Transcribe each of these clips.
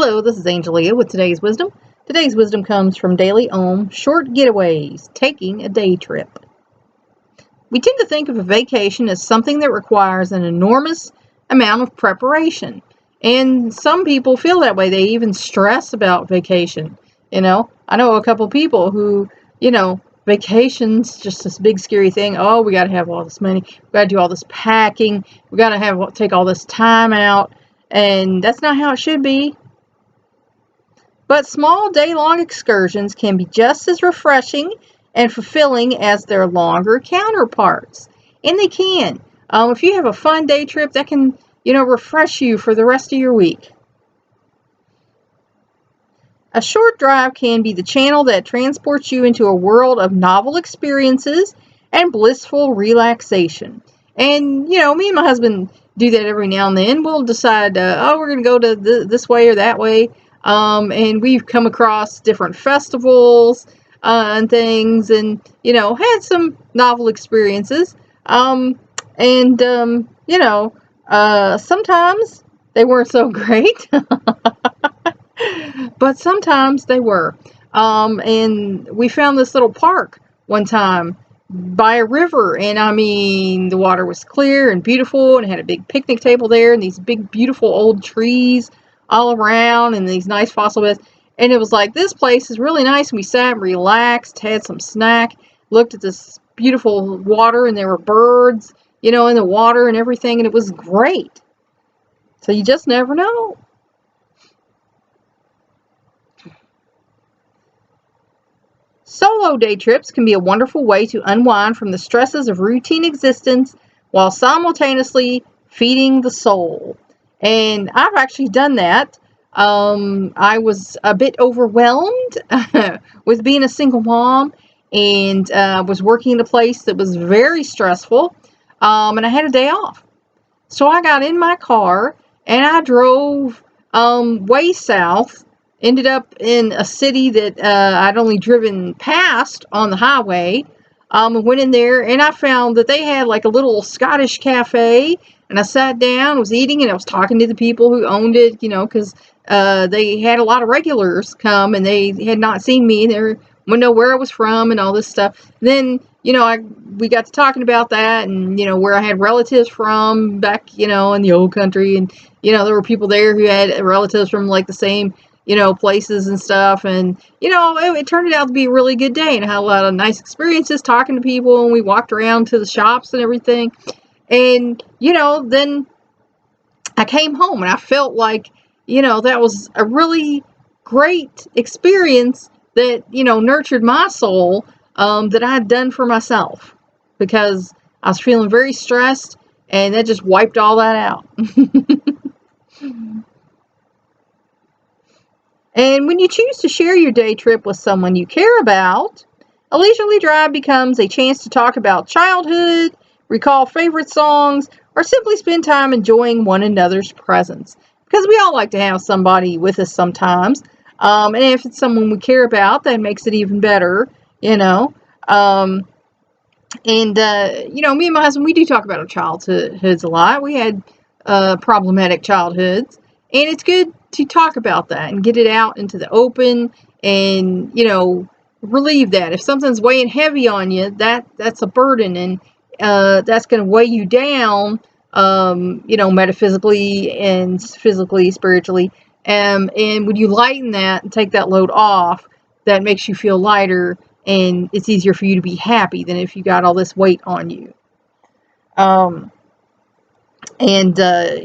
Hello, this is Angelia with today's wisdom. Today's wisdom comes from Daily Ohm, Short Getaways, Taking a Day Trip. We tend to think of a vacation as something that requires an enormous amount of preparation. And some people feel that way. They even stress about vacation. I know a couple people who, vacation's just this big scary thing. Oh, we got to have all this money. We got to do all this packing. We got to take all this time out. And that's not how it should be. But small day-long excursions can be just as refreshing and fulfilling as their longer counterparts. And they can. If you have a fun day trip, that can, refresh you for the rest of your week. A short drive can be the channel that transports you into a world of novel experiences and blissful relaxation. And, me and my husband do that every now and then. We'll decide, we're going to go to this way or that way. And we've come across different festivals and things and, had some novel experiences. Sometimes they weren't so great, but sometimes they were. And we found this little park one time by a river, and the water was clear and beautiful, and it had a big picnic table there, and these big, beautiful old trees all around, and these nice fossil beds. And it was like, this place is really nice. And we sat and relaxed, had some snack, looked at this beautiful water, and there were birds, in the water and everything, and it was great. So you just never know. Solo day trips can be a wonderful way to unwind from the stresses of routine existence while simultaneously feeding the soul. And I've actually done that. I was a bit overwhelmed with being a single mom and was working in a place that was very stressful. And I had a day off. So I got in my car and I drove way south. Ended up in a city that I'd only driven past on the highway. And went in there and I found that they had like a little Scottish cafe. And I sat down, was eating, and I was talking to the people who owned it, because they had a lot of regulars come and they had not seen me. And they wanted to know where I was from and all this stuff. Then, we got to talking about that and, where I had relatives from back, in the old country. And, there were people there who had relatives from like the same, places and stuff. And, it turned out to be a really good day. And I had a lot of nice experiences talking to people. And we walked around to the shops and everything. And, then I came home and I felt like, that was a really great experience that, nurtured my soul, that I had done for myself because I was feeling very stressed and that just wiped all that out. And when you choose to share your day trip with someone you care about, a leisurely drive becomes a chance to talk about childhood, recall favorite songs, or simply spend time enjoying one another's presence. Because we all like to have somebody with us sometimes. And if it's someone we care about, that makes it even better, me and my husband, we do talk about our childhoods a lot. We had problematic childhoods. And it's good to talk about that and get it out into the open and, relieve that. If something's weighing heavy on you, that's a burden and that's going to weigh you down, metaphysically and physically, spiritually. And when you lighten that and take that load off, that makes you feel lighter and it's easier for you to be happy than if you got all this weight on you.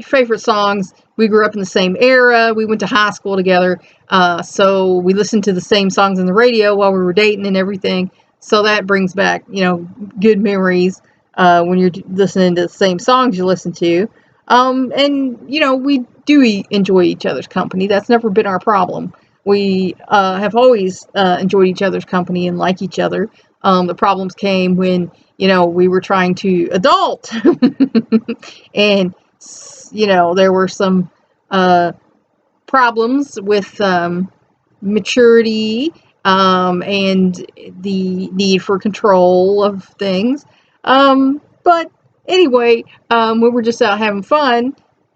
Favorite songs, we grew up in the same era. We went to high school together. So we listened to the same songs on the radio while we were dating and everything. So that brings back, good memories when you're listening to the same songs you listen to. We do enjoy each other's company. That's never been our problem. We have always enjoyed each other's company and like each other. The problems came when, we were trying to adult. And, there were some problems with maturity and the need for control of things. But anyway, we were just out having fun.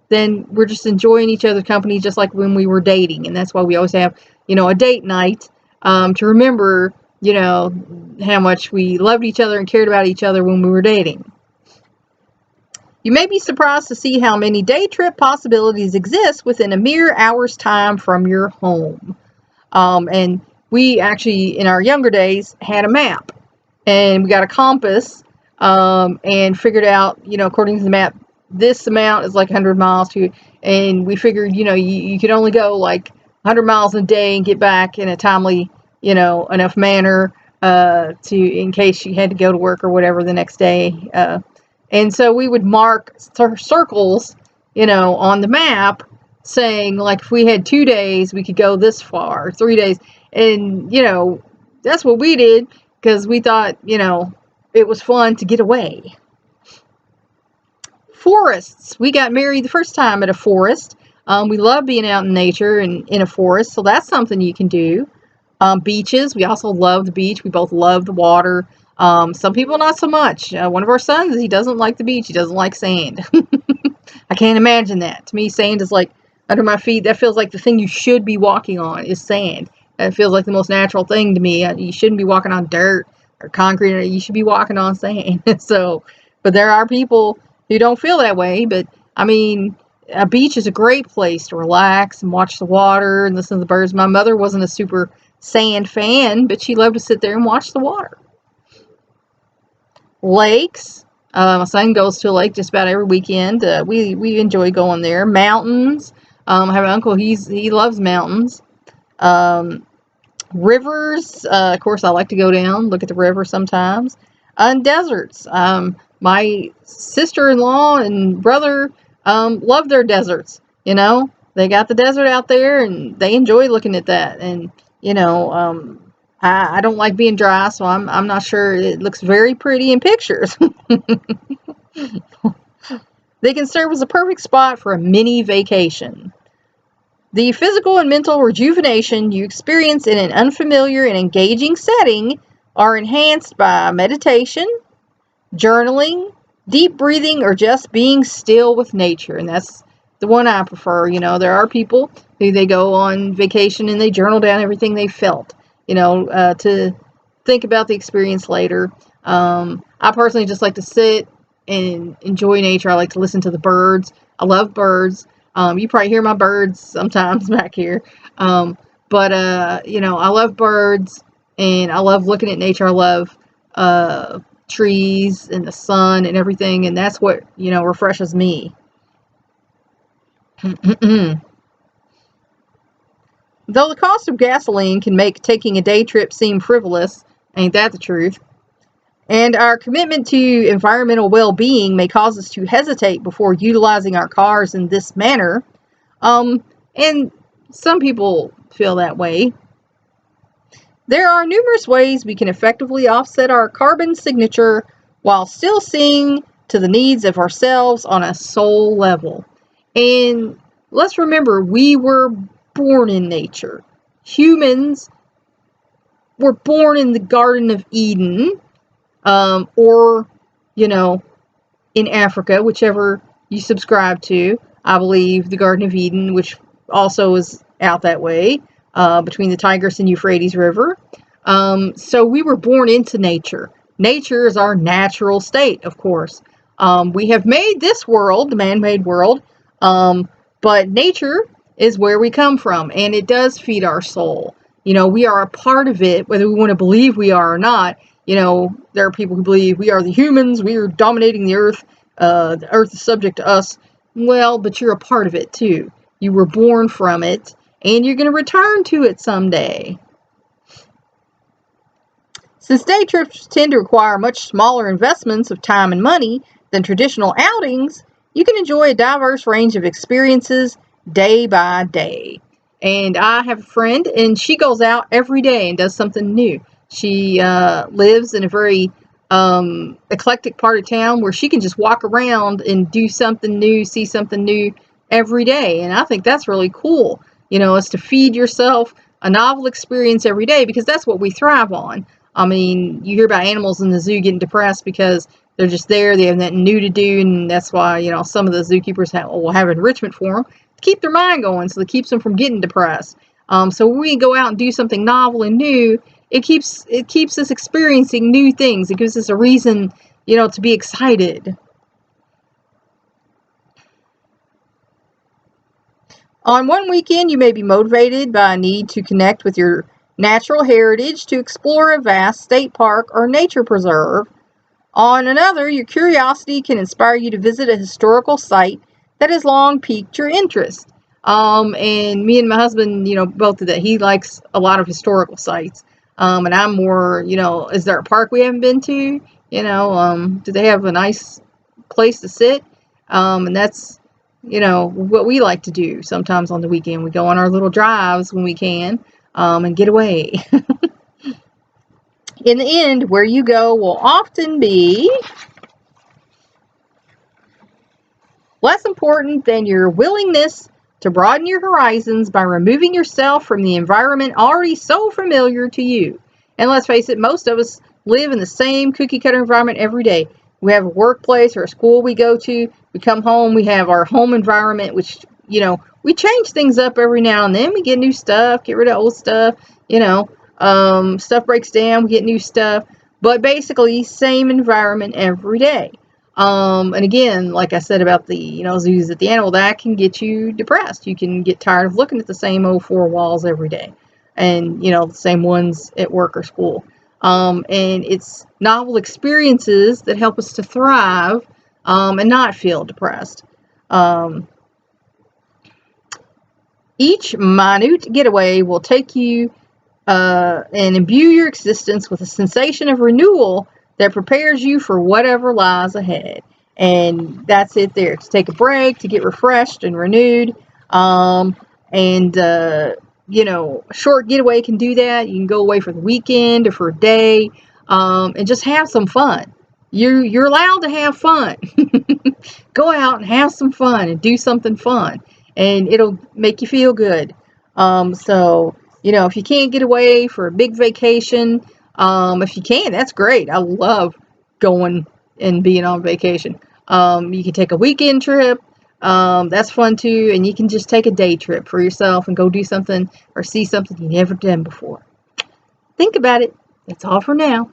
then we're just enjoying each other's company just like when we were dating. And that's why we always have, a date night to remember, how much we loved each other and cared about each other when we were dating. You may be surprised to see how many day trip possibilities exist within a mere hour's time from your home. And we actually, in our younger days, had a map. And we got a compass and figured out, according to the map, this amount is like 100 miles to, and we figured, you could only go like 100 miles a day and get back in a timely, enough manner in case you had to go to work or whatever the next day. And so we would mark circles, on the map saying, like, if we had 2 days, we could go this far, 3 days. And, that's what we did because we thought, it was fun to get away. Forests. We got married the first time at a forest. We love being out in nature and in a forest, so that's something you can do. Beaches. We also love the beach. We both love the water. Some people not so much. One of our sons, he doesn't like the beach. He doesn't like sand. I can't imagine that. To me, sand is like under my feet. That feels like the thing you should be walking on is sand. It feels like the most natural thing to me. You shouldn't be walking on dirt or concrete. You should be walking on sand. But there are people who don't feel that way. But I mean, a beach is a great place to relax and watch the water and listen to the birds. My mother wasn't a super sand fan, but she loved to sit there and watch the water. Lakes. My son goes to a lake just about every weekend. We enjoy going there. Mountains. I have an uncle. He loves mountains. Rivers. Of course, I like to go down, look at the river sometimes. And deserts. My sister-in-law and brother love their deserts. They got the desert out there, and they enjoy looking at that. And I don't like being dry, so I'm not sure. It looks very pretty in pictures. They can serve as a perfect spot for a mini vacation. The physical and mental rejuvenation you experience in an unfamiliar and engaging setting are enhanced by meditation, journaling, deep breathing, or just being still with nature. And that's the one I prefer. There are people who they go on vacation and they journal down everything they felt. To think about the experience later. I personally just like to sit and enjoy nature. I like to listen to the birds. I love birds. You probably hear my birds sometimes back here. But I love birds and I love looking at nature. I love trees and the sun and everything. And that's what, refreshes me. Though the cost of gasoline can make taking a day trip seem frivolous, ain't that the truth? And our commitment to environmental well-being may cause us to hesitate before utilizing our cars in this manner. And some people feel that way. There are numerous ways we can effectively offset our carbon signature while still seeing to the needs of ourselves on a soul level. And let's remember, we were born in nature. Humans were born in the Garden of Eden, or, in Africa, whichever you subscribe to. I believe the Garden of Eden, which also is out that way, between the Tigris and Euphrates River. So we were born into nature. Nature is our natural state, of course. We have made this world, the man-made world, but nature is where we come from, and it does feed our soul. We are a part of it, whether we want to believe we are or not. There are people who believe we are the humans, we are dominating the earth is subject to us. Well, but you're a part of it too. You were born from it, and you're going to return to it someday. Since day trips tend to require much smaller investments of time and money than traditional outings, you can enjoy a diverse range of experiences day by day. And I have a friend, and she goes out every day and does something new. She lives in a very eclectic part of town where she can just walk around and do something new, see something new every day. And I think that's really cool, is to feed yourself a novel experience every day, because that's what we thrive on. I mean, you hear about animals in the zoo getting depressed because They're just there. They have nothing new to do, and that's why, you know, some of the zookeepers will have enrichment for them to keep their mind going, so it keeps them from getting depressed. So when we go out and do something novel and new, it keeps us experiencing new things. It gives us a reason, you know, to be excited. On one weekend, you may be motivated by a need to connect with your natural heritage, to explore a vast state park or nature preserve. On another, your curiosity can inspire you to visit a historical site that has long piqued your interest. And me and my husband, you know, both of that. He likes a lot of historical sites. And I'm more, you know, is there a park we haven't been to? You know, do they have a nice place to sit? And that's, you know, what we like to do sometimes on the weekend. We go on our little drives when we can, and get away. In the end, where you go will often be less important than your willingness to broaden your horizons by removing yourself from the environment already so familiar to you. And let's face it, most of us live in the same cookie cutter environment every day. We have a workplace or a school we go to. We come home, we have our home environment, which, you know, we change things up every now and then. We get new stuff, get rid of old stuff, you know, stuff breaks down, we get new stuff. But basically, same environment every day. And again, like I said about the, you know, zoos at the animal, that can get you depressed. You can get tired of looking at the same old four walls every day, and, you know, the same ones at work or school. And it's novel experiences that help us to thrive, and not feel depressed. Each minute getaway will take you and imbue your existence with a sensation of renewal that prepares you for whatever lies ahead. And that's it there. To take a break, to get refreshed and renewed. And you know, a short getaway can do that. You can go away for the weekend or for a day, and just have some fun. You're allowed to have fun. Go out and have some fun and do something fun, and it'll make you feel good. So, you know, if you can't get away for a big vacation, if you can, that's great. I love going and being on vacation. You can take a weekend trip. That's fun too. And you can just take a day trip for yourself and go do something or see something you never done before. Think about it. That's all for now.